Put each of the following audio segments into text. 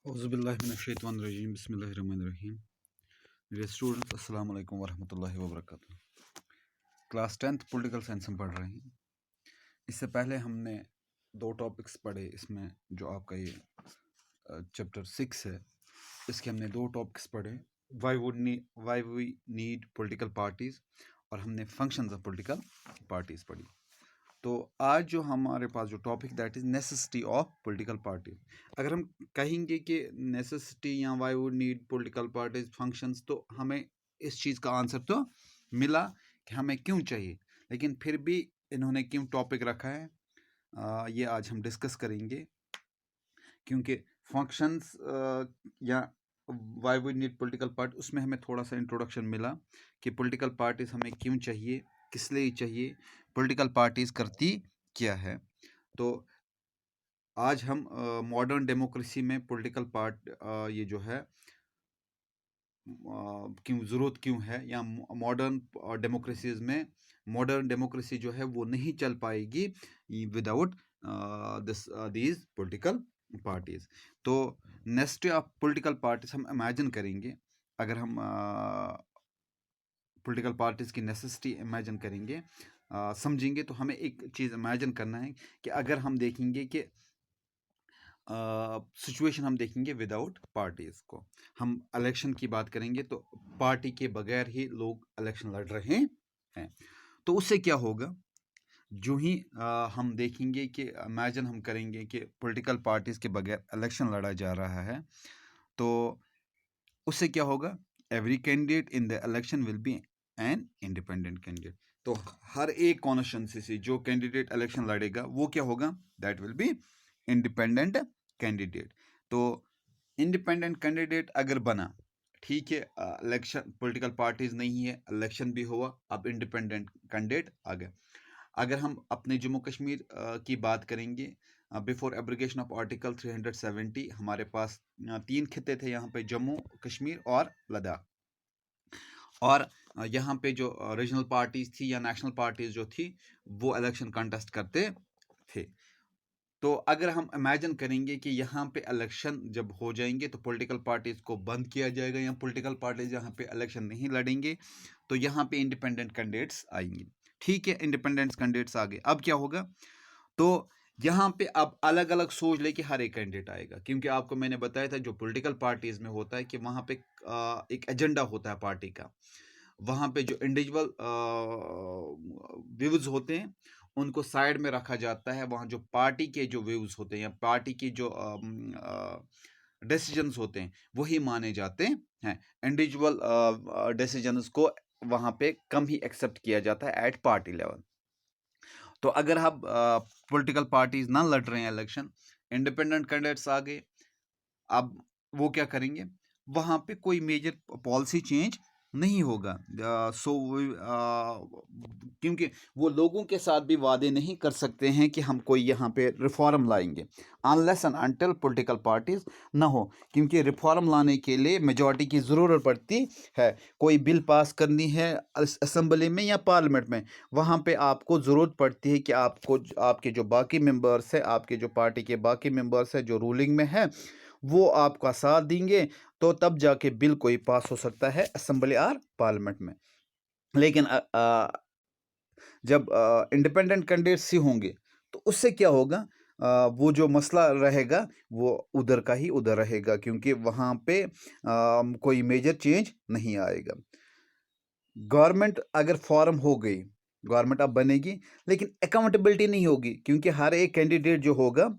औज़ुबिल्लाहिमिनश्शैतानिर्रजीम बिस्मिल्लाहिर्रहमानिर्रहीम। मेरे स्टूडेंट्स अस्सलाम वालेकुम वरहमतुल्लाहि वबरकातुहू। क्लास 10th पॉलिटिकल साइंस हम पढ़ रहे हैं। इससे पहले हमने दो टॉपिक्स पढ़े। इसमें जो आपका ये चैप्टर 6 है, इसके हमने दो टॉपिक्स पढ़े। Why we need political parties और हमने फंक्शंस ऑफ पॉलिटिकल पार्टीज़ पढ़ी। तो आज जो हमारे पास जो topic that is necessity of political party. अगर हम कहेंगे कि नेसेसिटी या why would need political parties functions, तो हमें इस चीज़ का आंसर तो मिला कि हमें क्यों चाहिए, लेकिन फिर भी इन्होंने क्यों टॉपिक रखा है ये आज हम डिस्कस करेंगे। क्योंकि फंक्शंस या why would need political party, उसमें हमें थोड़ा सा इंट्रोडक्शन मिला कि पॉलिटिकल पार्टीज हमें क्यों चाहिए, किस लिए चाहिए, पॉलिटिकल पार्टीज करती क्या है। तो आज हम मॉडर्न डेमोक्रेसी में पॉलिटिकल ये जो है क्यों ज़रूरत क्यों है, या मॉडर्न डेमोक्रेसीज में मॉडर्न डेमोक्रेसी जो है वो नहीं चल पाएगी विदाउट दीज पॉलिटिकल पार्टीज। तो नेक्स्ट ऑफ पॉलिटिकल पार्टीज हम इमेजिन करेंगे। अगर हम पॉलिटिकल पार्टीज की नेसेसिटी इमेजिन करेंगे, समझेंगे, तो हमें एक चीज़ इमेजिन करना है कि अगर हम देखेंगे कि सिचुएशन हम देखेंगे विदाउट पार्टीज को, हम इलेक्शन की बात करेंगे तो पार्टी के बगैर ही लोग इलेक्शन लड़ रहे हैं। तो उससे क्या होगा, जो ही हम देखेंगे कि इमेजिन हम करेंगे कि पॉलिटिकल पार्टीज के बगैर इलेक्शन लड़ा जा रहा है, तो उससे क्या होगा, every candidate in the election will be an independent candidate. तो हर एक कॉन्स्टिट्यूंसी से जो कैंडिडेट इलेक्शन लड़ेगा वो क्या होगा, that will be independent candidate. तो इंडिपेंडेंट कैंडिडेट अगर बना, ठीक है, इलेक्शन पॉलिटिकल पार्टीज नहीं है, इलेक्शन भी हुआ, अब इंडिपेंडेंट कैंडिडेट आ गया। अगर हम अपने जम्मू कश्मीर की बात करेंगे, बिफोर एब्रिगेशन ऑफ आर्टिकल 370 हमारे पास 3 खिते थे यहाँ पे, जम्मू कश्मीर और लद्दाख। और यहाँ पे जो रीजनल पार्टीज थी या नेशनल पार्टीज जो थी वो इलेक्शन कंटेस्ट करते थे। तो अगर हम इमेजिन करेंगे कि यहाँ पे इलेक्शन जब हो जाएंगे तो पॉलिटिकल पार्टीज को बंद किया जाएगा, या पॉलिटिकल पार्टीज यहाँ पे इलेक्शन नहीं लड़ेंगे, तो यहाँ पे इंडिपेंडेंट कैंडिडेट्स आएंगे। ठीक है, इंडिपेंडेंट कैंडिडेट्स आ गए, अब क्या होगा, तो यहाँ पे अब अलग अलग सोच लेके हर एक कैंडिडेट आएगा। क्योंकि आपको मैंने बताया था जो पॉलिटिकल पार्टीज में होता है कि वहाँ पे एक एजेंडा होता है पार्टी का। वहाँ पे जो इंडिविजुअल व्यूज होते हैं उनको साइड में रखा जाता है। वहाँ जो पार्टी के जो व्यूज होते हैं या पार्टी की जो डिसीजंस होते हैं वही माने जाते हैं। इंडिविजुअल डिसीजंस को वहाँ पे कम ही एक्सेप्ट किया जाता है एट पार्टी लेवल। तो अगर हम पॉलिटिकल पार्टीज ना लड़ रहे हैं इलेक्शन, इंडिपेंडेंट कैंडिडेट्स आ गए, अब वो क्या करेंगे, वहाँ पे कोई मेजर पॉलिसी चेंज नहीं होगा। क्योंकि वो लोगों के साथ भी वादे नहीं कर सकते हैं कि हम कोई यहाँ पे रिफॉर्म लाएंगे unless and until political parties ना हो। क्योंकि रिफॉर्म लाने के लिए मेजॉरिटी की ज़रूरत पड़ती है। कोई बिल पास करनी है असेंबली में या पार्लियामेंट में, वहाँ पे आपको ज़रूरत पड़ती है कि आपको आपके जो बाकी मेंबर्स हैं, आपके जो पार्टी के बाकी मेंबर्स हैं जो रूलिंग में है, वो आपका साथ देंगे, तो तब जाके बिल कोई पास हो सकता है असेंबली और पार्लियामेंट में। लेकिन जब इंडिपेंडेंट कैंडिडेट्स ही होंगे तो उससे क्या होगा, वो जो मसला रहेगा वो उधर का ही उधर रहेगा, क्योंकि वहाँ पे कोई मेजर चेंज नहीं आएगा। गवर्नमेंट अगर फॉर्म हो गई, गवर्नमेंट अब बनेगी, लेकिन अकाउंटेबिलिटी नहीं होगी। क्योंकि हर एक कैंडिडेट जो होगा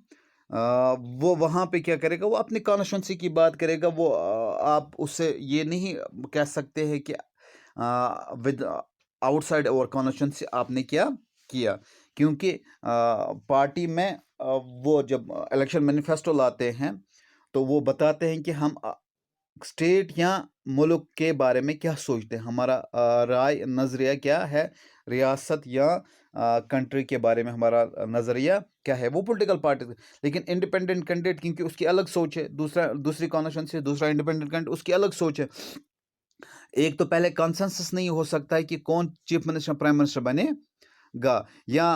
वो वहाँ पे क्या करेगा, वो अपनी कॉन्स्टिट्यूंसी की बात करेगा। वो आप उससे ये नहीं कह सकते हैं कि विद आउटसाइड और कॉन्स्टिट्यूंसी आपने क्या किया। क्योंकि पार्टी में वो जब इलेक्शन मैनिफेस्टो लाते हैं तो वो बताते हैं कि हम स्टेट या मुल्क के बारे में क्या सोचते हैं, हमारा राय नज़रिया क्या है, रियासत या कंट्री के बारे में हमारा नज़रिया क्या है, वो पॉलिटिकल पार्टी। लेकिन इंडिपेंडेंट कैंडिडेट क्योंकि उसकी अलग सोच है, दूसरी कॉन्स्टिट्यूंसी, दूसरा इंडिपेंडेंट कैंडिडेट उसकी अलग सोच है। एक तो पहले कंसेंसस नहीं हो सकता है कि कौन चीफ मिनिस्टर प्राइम मिनिस्टर बनेगा, या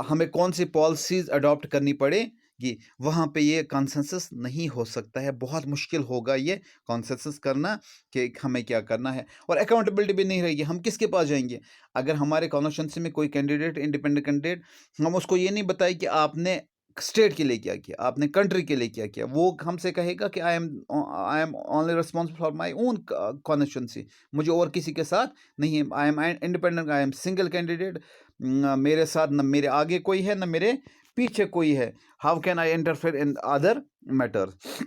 हमें कौन सी पॉलिसीज अडॉप्ट करनी पड़े कि वहाँ पे ये कंसेंसस नहीं हो सकता है, बहुत मुश्किल होगा ये कंसेंसस करना कि हमें क्या करना है, और अकाउंटेबिलिटी भी नहीं रहेगी। हम किसके पास जाएंगे? अगर हमारे कॉन्स्टिट्यूंसी में कोई कैंडिडेट, इंडिपेंडेंट कैंडिडेट, हम उसको ये नहीं बताए कि आपने स्टेट के लिए क्या किया, आपने कंट्री के लिए क्या किया, वो हमसे कहेगा कि I am only responsible for my own constituency, मुझे और किसी के साथ नहीं है, I am independent, I am single candidate, मेरे साथ न मेरे आगे कोई है न मेरे पीछे कोई है, how can I interfere in other matters.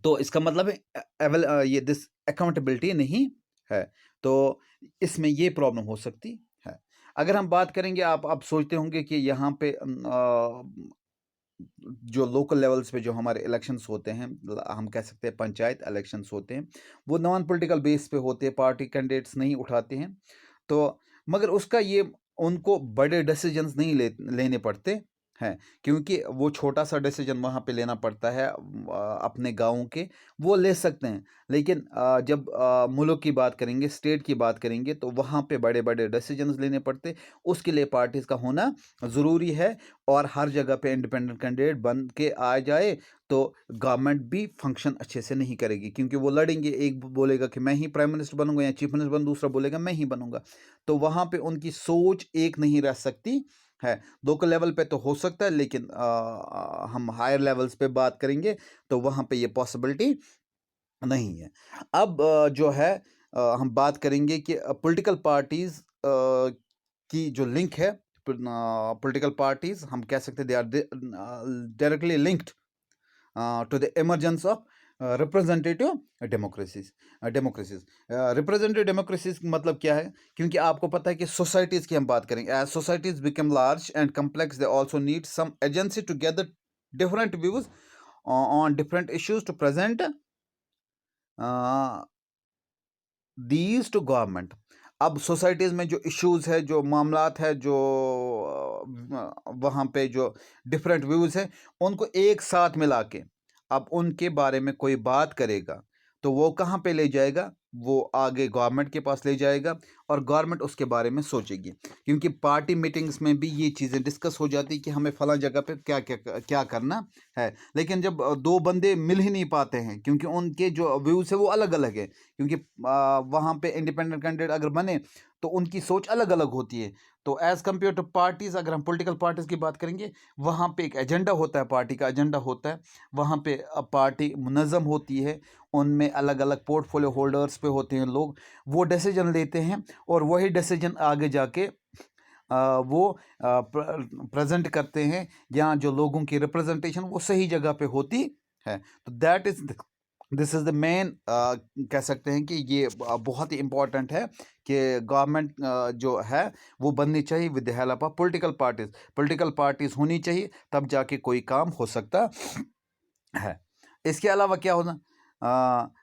तो इसका मतलब है ये दिस अकाउंटेबिलिटी नहीं है, तो इसमें ये प्रॉब्लम हो सकती है। अगर हम बात करेंगे, आप सोचते होंगे कि यहाँ पे जो लोकल लेवल्स पे जो हमारे इलेक्शंस होते हैं, हम कह सकते हैं पंचायत इलेक्शंस होते हैं, वो नॉन पॉलिटिकल बेस पे होते हैं, पार्टी कैंडिडेट्स नहीं उठाते हैं, तो मगर उसका ये उनको बड़े डिसीजंस नहीं लेने पड़ते हैं, क्योंकि वो छोटा सा डिसीजन वहाँ पे लेना पड़ता है अपने गाँव के, वो ले सकते हैं। लेकिन जब मुल्क की बात करेंगे, स्टेट की बात करेंगे, तो वहाँ पे बड़े बड़े डिसीजंस लेने पड़ते, उसके लिए पार्टीज़ का होना ज़रूरी है, और हर जगह पे इंडिपेंडेंट कैंडिडेट बन के आ जाए तो गवर्नमेंट भी फंक्शन अच्छे से नहीं करेगी, क्योंकि वो लड़ेंगे, एक बोलेगा कि मैं ही प्राइम मिनिस्टर बनूंगा या चीफ मिनिस्टर बनूंगा, दूसरा बोलेगा मैं ही बनूंगा, तो वहाँ पे उनकी सोच एक नहीं रह सकती है। लोकल लेवल पे तो हो सकता है, लेकिन हम हायर लेवल्स पे बात करेंगे तो वहाँ पे ये पॉसिबिलिटी नहीं है। अब जो है हम बात करेंगे कि पॉलिटिकल पार्टीज़ की जो लिंक है, पॉलिटिकल पार्टीज़ हम कह सकते हैं they are directly linked to the emergence of representative democracies. Representative democracies मतलब क्या है? क्योंकि आपको पता है कि सोसाइटीज़ की हम बात करेंगे, as societies become large and complex they also need some agency to gather different views on different issues to present these to government. अब सोसाइटीज़ में जो इश्यूज़ है, जो मामलात है, जो वहाँ पे जो डिफरेंट व्यूज़ है, उनको एक साथ मिला के अब उनके बारे में कोई बात करेगा, तो वो कहाँ पे ले जाएगा? वो आगे गवर्नमेंट के पास ले जाएगा, और गवर्नमेंट उसके बारे में सोचेगी, क्योंकि पार्टी मीटिंग्स में भी ये चीज़ें डिस्कस हो जाती कि हमें फला जगह पे क्या क्या क्या करना है। लेकिन जब दो बंदे मिल ही नहीं पाते हैं, क्योंकि उनके जो व्यूज़ है वो अलग अलग है, क्योंकि वहाँ पे इंडिपेंडेंट कैंडिडेट अगर बने तो उनकी सोच अलग अलग होती है। तो एज़ कम्पेयर टू पार्टीज़, अगर हम पॉलिटिकल पार्टीज़ की बात करेंगे, वहाँ पे एक एजेंडा होता है, पार्टी का एजेंडा होता है, वहाँ पे पार्टी मुनज़्ज़म होती है, उनमें अलग अलग पोर्टफोलियो होल्डर्स पे होते हैं लोग, वो डिसीजन लेते हैं, और वही डिसीजन आगे जाके वो प्रेजेंट करते हैं, जहाँ जो लोगों की रिप्रेजेंटेशन वो सही जगह पे होती है। तो that is this is the main, कह सकते हैं कि ये बहुत ही इम्पोर्टेंट है कि गवर्नमेंट जो है वो बननी चाहिए with the help of political parties होनी चाहिए, तब जाके कोई काम हो सकता है। इसके अलावा क्या होना?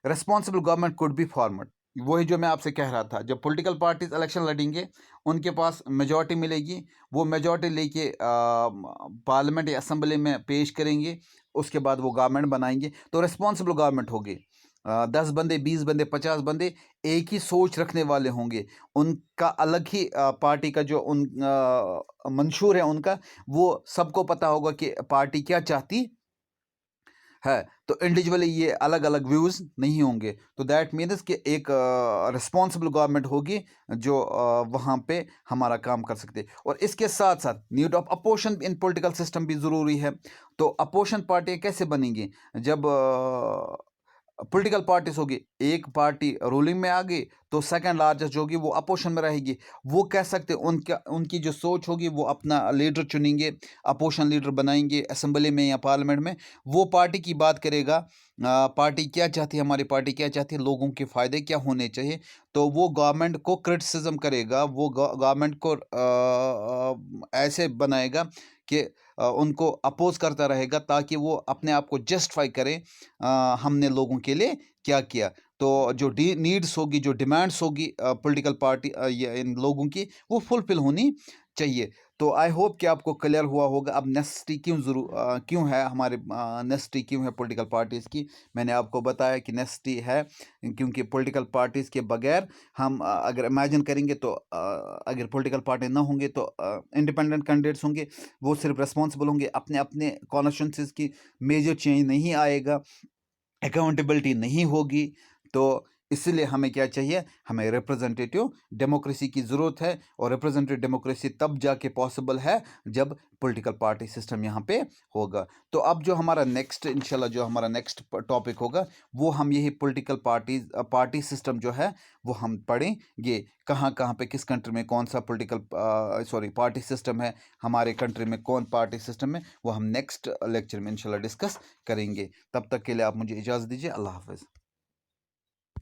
Responsible government could be formed. वही जो मैं आपसे कह रहा था, जब पॉलिटिकल पार्टीज इलेक्शन लड़ेंगे, उनके पास मेजॉरिटी मिलेगी, वो मेजॉरिटी लेके पार्लियामेंट या असेंबली में पेश करेंगे, उसके बाद वो गवर्नमेंट बनाएंगे, तो रिस्पॉन्सिबल गवर्नमेंट होगी। 10 बंदे, 20 बंदे, 50 बंदे एक ही सोच रखने वाले होंगे, उनका अलग ही पार्टी का जो मंशूर है उनका, वो सबको पता होगा कि पार्टी क्या चाहती है, तो इंडिविजुअली ये अलग अलग व्यूज़ नहीं होंगे। तो दैट मीन्स कि एक रिस्पॉन्सिबल गवर्नमेंट होगी जो वहाँ पे हमारा काम कर सकते, और इसके साथ साथ need of opposition in political system भी ज़रूरी है। तो अपोजिशन पार्टियाँ कैसे बनेंगी? जब पॉलिटिकल पार्टीज होगी, एक पार्टी रूलिंग में आ गई तो सेकंड लार्जेस्ट जो होगी वो अपोजिशन में रहेगी, वो कह सकते उनकी जो सोच होगी, वो अपना लीडर चुनेंगे, अपोजिशन लीडर बनाएंगे असेंबली में या पार्लियामेंट में, वो पार्टी की बात करेगा, पार्टी क्या चाहती है, हमारी पार्टी क्या चाहती है, लोगों के फ़ायदे क्या होने चाहिए, तो वो गवर्नमेंट को क्रिटिसिज्म करेगा, वो गवर्नमेंट को ऐसे बनाएगा कि उनको अपोज करता रहेगा, ताकि वो अपने आप को जस्टिफाई करें, हमने लोगों के लिए क्या किया। तो जो नीड्स होगी, जो डिमांड्स होगी पॉलिटिकल पार्टी या इन लोगों की, वो फुलफिल होनी चाहिए। तो आई होप कि आपको क्लियर हुआ होगा अब नेसेसिटी क्यों है हमारे नेसेसिटी क्यों है पॉलिटिकल पार्टीज़ की। मैंने आपको बताया कि नेसेसिटी है क्योंकि पॉलिटिकल पार्टीज़ के बगैर हम अगर इमेजिन करेंगे तो अगर पॉलिटिकल पार्टी ना होंगे तो इंडिपेंडेंट कैंडिडेट्स होंगे, वो सिर्फ रिस्पॉन्सिबल होंगे अपने अपने कॉन्स्टिट्यूंसीज की, मेजर चेंज नहीं आएगा, अकाउंटेबिलिटी नहीं होगी। तो इसलिए हमें क्या चाहिए, हमें रिप्रेजेंटेटिव डेमोक्रेसी की ज़रूरत है और रिप्रेजेंटेटिव डेमोक्रेसी तब जाके पॉसिबल है जब पॉलिटिकल पार्टी सिस्टम यहाँ पे होगा। तो अब जो हमारा नेक्स्ट इंशाल्लाह जो हमारा नेक्स्ट टॉपिक होगा वो हम यही पॉलिटिकल पार्टी सिस्टम जो है वो हम पढ़ेंगे, कहाँ कहाँ पे किस कंट्री में कौन सा पार्टी सिस्टम है, हमारे कंट्री में कौन पार्टी सिस्टम है, वो हम नेक्स्ट लेक्चर में इंशाल्लाह डिस्कस करेंगे। तब तक के लिए आप मुझे इजाज़त दीजिए। अल्लाह हाफ़िज़।